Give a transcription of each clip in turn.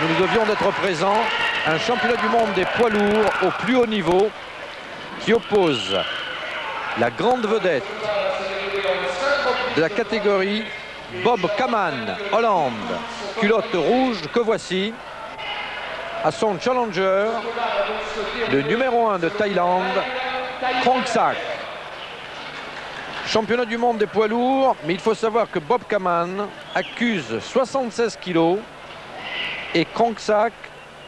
nous devions d'être présents à un championnat du monde des poids lourds au plus haut niveau qui oppose la grande vedette de la catégorie Bob Kaman, Hollande, culotte rouge que voici, à son challenger, le numéro 1 de Thaïlande, Krongsak. Championnat du monde des poids lourds, mais il faut savoir que Bob Kaman accuse 76 kilos et Krongsak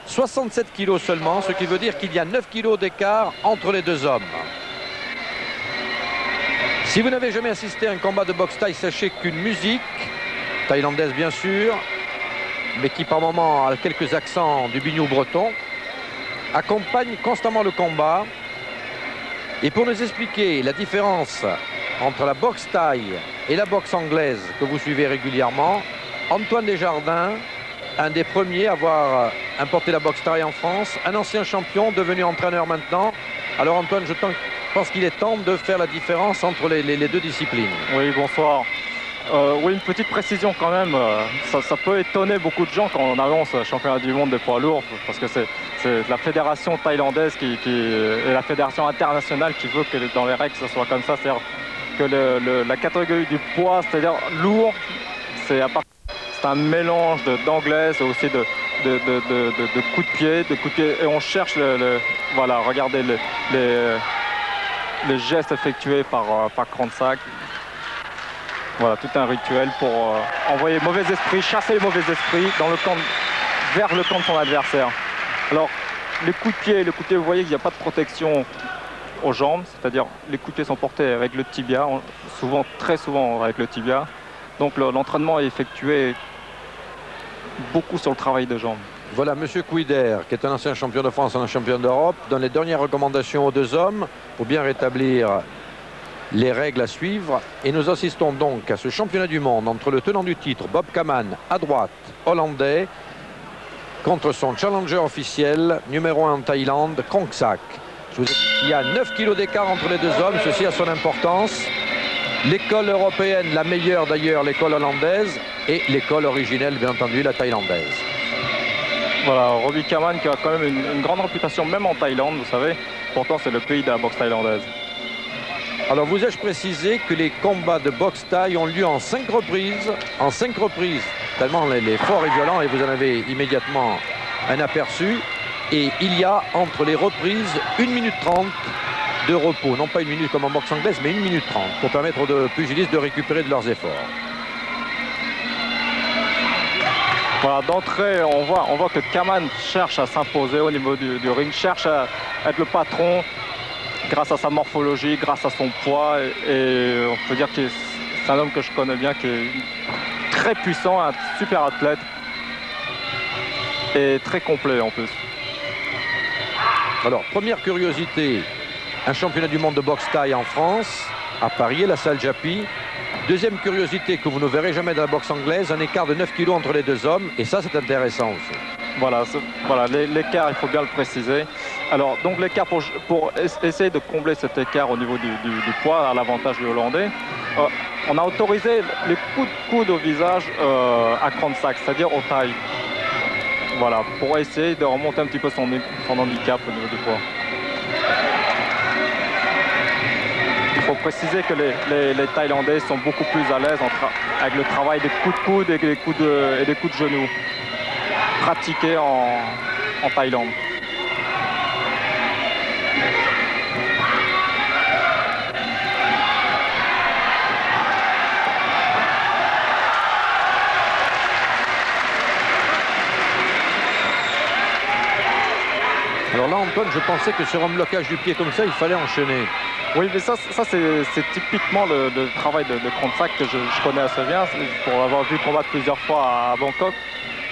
67 kilos seulement, ce qui veut dire qu'il y a 9 kilos d'écart entre les deux hommes. Si vous n'avez jamais assisté à un combat de boxe thaï, sachez qu'une musique, thaïlandaise bien sûr, mais qui par moments a quelques accents du biniou breton, accompagne constamment le combat. Et pour nous expliquer la différence entre la boxe thaï et la boxe anglaise que vous suivez régulièrement, Antoine Desjardins, un des premiers à avoir importé la boxe thaï en France, un ancien champion devenu entraîneur maintenant. Alors Antoine, je pense qu'il est temps de faire la différence entre les deux disciplines. Oui, bonsoir. Oui, une petite précision quand même. Ça peut étonner beaucoup de gens quand on annonce championnat du monde des poids lourds, parce que c'est la fédération thaïlandaise et la fédération internationale qui veut que dans les règles ce soit comme ça. C'est-à-dire que la catégorie du poids, c'est-à-dire lourd, c'est un mélange d'anglaise et aussi de coups de pied, et on cherche voilà, regardez les gestes effectués par Krongsak. Voilà, tout un rituel pour envoyer mauvais esprits, chasser les mauvais esprits vers le camp de son adversaire. Alors, les coups de pied, vous voyez qu'il n'y a pas de protection aux jambes, c'est-à-dire les coups de pied sont portés avec le tibia, très souvent avec le tibia. Donc l'entraînement est effectué beaucoup sur le travail de jambes. Voilà, Monsieur Couider, qui est un ancien champion de France, un champion d'Europe, donne les dernières recommandations aux deux hommes pour bien rétablir les règles à suivre. Et nous assistons donc à ce championnat du monde entre le tenant du titre, Bob Kaman, à droite, hollandais, contre son challenger officiel, numéro 1 en Thaïlande, Krongsak. Je vous ai dit qu'il y a 9 kilos d'écart entre les deux hommes, ceci a son importance. L'école européenne, la meilleure d'ailleurs, l'école hollandaise, et l'école originelle, bien entendu, la thaïlandaise. Voilà, Robbie Kaman qui a quand même une grande réputation, même en Thaïlande, vous savez. Pourtant, c'est le pays de la boxe thaïlandaise. Alors, vous ai-je précisé que les combats de boxe thaï ont lieu en 5 reprises. En 5 reprises, tellement les forts et violents, et vous en avez immédiatement un aperçu. Et il y a entre les reprises 1 minute 30 de repos. Non pas 1 minute comme en boxe anglaise, mais 1 minute 30 pour permettre aux pugilistes de récupérer de leurs efforts. Voilà, d'entrée, on voit que Kaman cherche à s'imposer au niveau du ring, cherche à être le patron grâce à sa morphologie, grâce à son poids. Et on peut dire que c'est un homme que je connais bien, qui est très puissant, un super athlète et très complet en plus. Alors, première curiosité, un championnat du monde de boxe thaï en France, à Paris, la salle Japy. Deuxième curiosité que vous ne verrez jamais dans la boxe anglaise, un écart de 9 kilos entre les deux hommes, et ça c'est intéressant aussi. Voilà, l'écart, il faut bien le préciser. Alors, donc l'écart, pour essayer de combler cet écart au niveau du poids, à l'avantage du Hollandais, on a autorisé les coups de coude au visage à Krongsak, c'est-à-dire au Thaï. Voilà, pour essayer de remonter un petit peu son handicap au niveau du poids. Il faut préciser que les Thaïlandais sont beaucoup plus à l'aise avec le travail des coups de coude et des coups de genoux pratiqués en Thaïlande. Alors là, Antoine, je pensais que sur un blocage du pied comme ça, il fallait enchaîner. Oui, mais ça c'est typiquement le travail de Krongsak que je connais assez bien, pour avoir vu combattre plusieurs fois à Bangkok.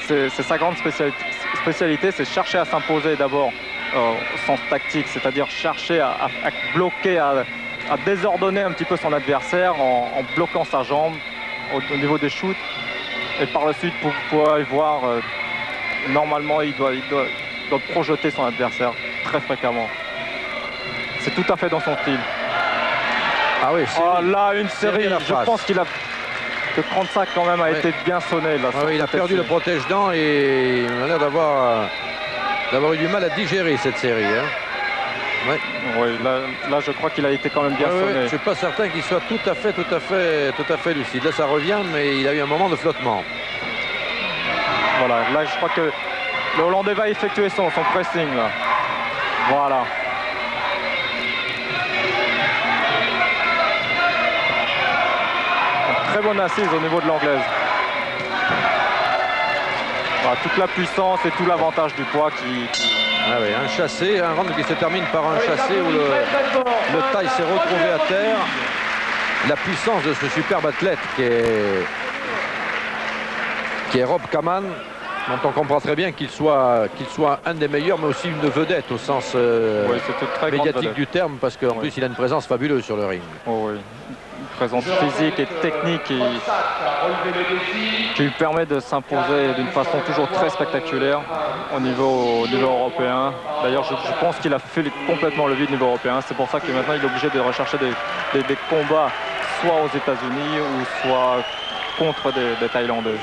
C'est sa grande spécialité, c'est chercher à s'imposer d'abord au sens tactique, c'est-à-dire chercher à bloquer, à désordonner un petit peu son adversaire en bloquant sa jambe au niveau des shoots. Et par la suite, pour pouvoir voir, normalement, il doit projeter son adversaire très fréquemment. C'est tout à fait dans son style. Ah oui, là, une série, je pense qu'il a... que Kranjčák quand même a été bien sonné. Là, oui, il a perdu le protège-dents et il a l'air d'avoir eu du mal à digérer cette série. Hein. Ouais. Oui, là, je crois qu'il a été quand même bien sonné. Je ne suis pas certain qu'il soit tout à fait lucide. Là, ça revient, mais il a eu un moment de flottement. Voilà, là, je crois que le Hollandais va effectuer son pressing. Là. Voilà. Une très bonne assise au niveau de l'anglaise. Voilà, toute la puissance et tout l'avantage du poids qui... Ah oui, un chassé, un round qui se termine par un chassé où le Thaï s'est retrouvé à terre. La puissance de ce superbe athlète qui est Rob Kaman, dont on comprend très bien qu'il soit un des meilleurs, mais aussi une vedette au sens médiatique du terme, parce qu'en plus il a une présence fabuleuse sur le ring. Oh, oui. Une présence physique et technique qui lui permet de s'imposer d'une façon toujours très spectaculaire au niveau européen. D'ailleurs, je pense qu'il a fait complètement le vide au niveau européen. C'est pour ça que maintenant il est obligé de rechercher des combats soit aux États-Unis ou soit contre des Thaïlandais.